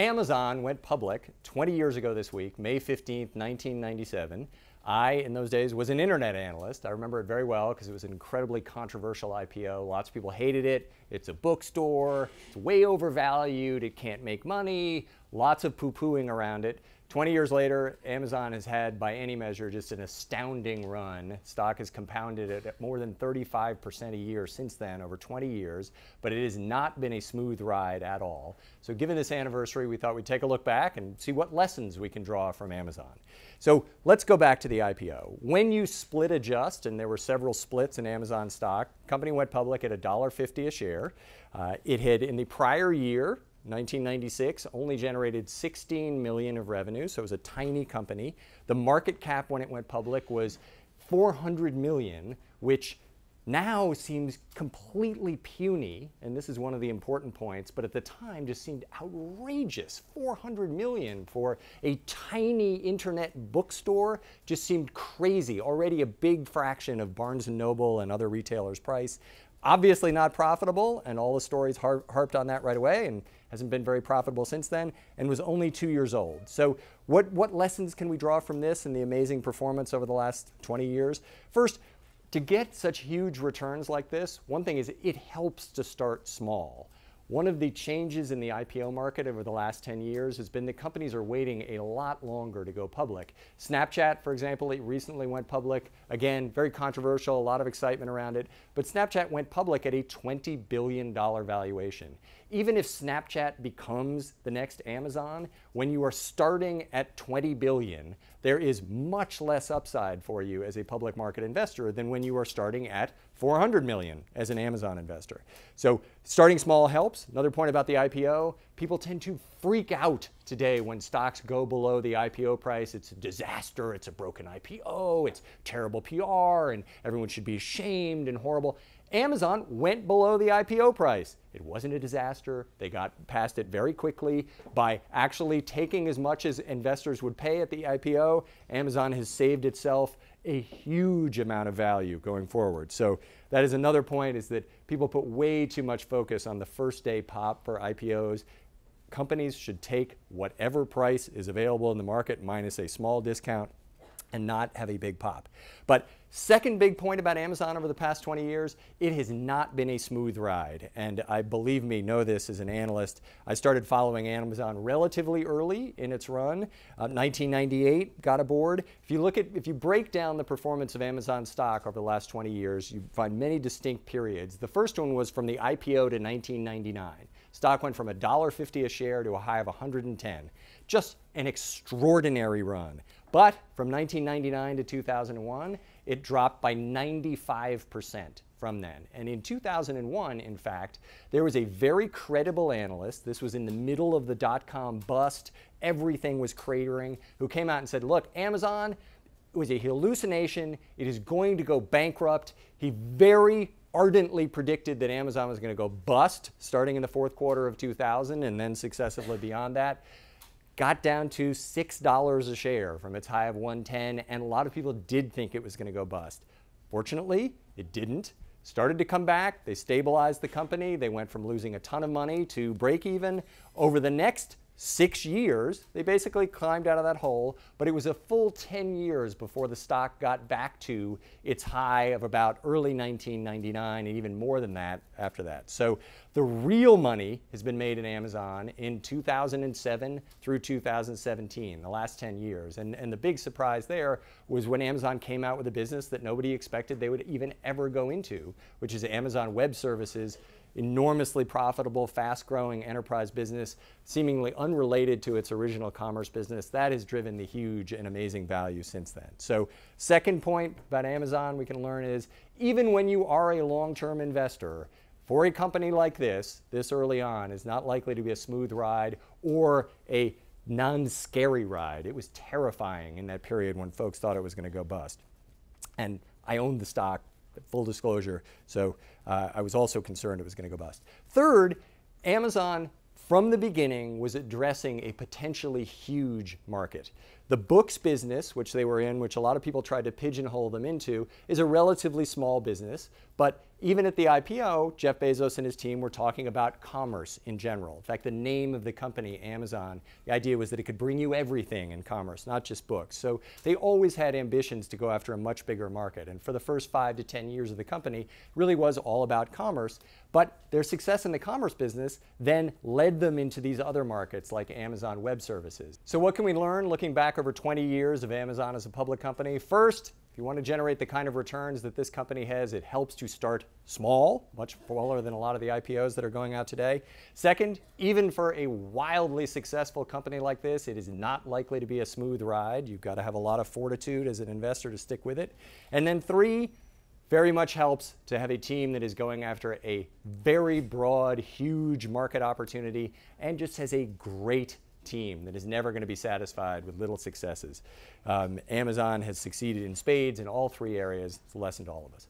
Amazon went public 20 years ago this week, May 15th, 1997. I, in those days, was an internet analyst. I remember it very well because it was an incredibly controversial IPO. Lots of people hated it. It's a bookstore. It's way overvalued. It can't make money. Lots of poo-pooing around it. 20 years later, Amazon has had, by any measure, just an astounding run. Stock has compounded at more than 35% a year since then, over 20 years, but it has not been a smooth ride at all. So given this anniversary, we thought we'd take a look back and see what lessons we can draw from Amazon. So let's go back to the IPO. When you split adjust, and there were several splits in Amazon stock, the company went public at $1.50 a share. It had, in the prior year, 1996, only generated $16 million of revenue, so it was a tiny company. The market cap when it went public was $400 million, which now seems completely puny, and this is one of the important points, but at the time just seemed outrageous. $400 million for a tiny internet bookstore just seemed crazy, already a big fraction of Barnes & Noble and other retailers' price. Obviously not profitable, and all the stories harped on that right away, and hasn't been very profitable since then, and was only 2 years old. So what lessons can we draw from this and the amazing performance over the last 20 years? First, to get such huge returns like this, one thing is it helps to start small. One of the changes in the IPO market over the last 10 years has been that companies are waiting a lot longer to go public. Snapchat, for example, it recently went public. Again, very controversial, a lot of excitement around it. But Snapchat went public at a $20 billion valuation. Even if Snapchat becomes the next Amazon, when you are starting at $20 billion, there is much less upside for you as a public market investor than when you are starting at $400 million as an Amazon investor. So starting small helps. Another point about the IPO, people tend to freak out today when stocks go below the IPO price. It's a disaster, it's a broken IPO, it's terrible PR, and everyone should be ashamed and horrible. Amazon went below the IPO price. It wasn't a disaster. They got past it very quickly by actually taking as much as investors would pay at the IPO. Amazon has saved itself a huge amount of value going forward. So that is another point, is that people put way too much focus on the first day pop for IPOs. Companies should take whatever price is available in the market minus a small discount and not have a big pop. But second big point about Amazon over the past 20 years, it has not been a smooth ride. And I, believe me, know this as an analyst. I started following Amazon relatively early in its run. 1998, got aboard. If you break down the performance of Amazon stock over the last 20 years, you find many distinct periods. The first one was from the IPO to 1999. Stock went from $1.50 a share to a high of 110. Just an extraordinary run. But from 1999 to 2001, it dropped by 95% from then. And in 2001, in fact, there was a very credible analyst, this was in the middle of the dot-com bust, everything was cratering, who came out and said, look, Amazon, it was a hallucination, it is going to go bankrupt. He very ardently predicted that Amazon was going to go bust starting in the fourth quarter of 2000 and then successively beyond that. Got down to $6 a share from its high of 110, and a lot of people did think it was going to go bust. Fortunately, it didn't. Started to come back. They stabilized the company. They went from losing a ton of money to break even. Over the next 6 years, they basically climbed out of that hole, but it was a full 10 years before the stock got back to its high of about early 1999, and even more than that after that. So the real money has been made in Amazon in 2007 through 2017, the last 10 years. And the big surprise there was when Amazon came out with a business that nobody expected they would even ever go into, which is Amazon Web Services. Enormously profitable, fast-growing enterprise business, seemingly unrelated to its original commerce business. That has driven the huge and amazing value since then. So second point about Amazon we can learn is, even when you are a long-term investor, for a company like this early on, is not likely to be a smooth ride or a non-scary ride. It was terrifying in that period when folks thought it was going to go bust. And I owned the stock, full disclosure, so I was also concerned it was going to go bust. Third, Amazon from the beginning was addressing a potentially huge market. The books business, which they were in, which a lot of people tried to pigeonhole them into, is a relatively small business, but even at the IPO, Jeff Bezos and his team were talking about commerce in general. In fact, the name of the company, Amazon, the idea was that it could bring you everything in commerce, not just books. So they always had ambitions to go after a much bigger market. And for the first 5 to 10 years of the company, really was all about commerce. But their success in the commerce business then led them into these other markets like Amazon Web Services. So what can we learn looking back over 20 years of Amazon as a public company? First, if you want to generate the kind of returns that this company has, it helps to start small, much smaller than a lot of the IPOs that are going out today. Second, even for a wildly successful company like this, it is not likely to be a smooth ride. You've got to have a lot of fortitude as an investor to stick with it. And then three, very much helps to have a team that is going after a very broad, huge market opportunity and just has a great team that is never going to be satisfied with little successes. Amazon has succeeded in spades in all three areas. It's a lesson to all of us.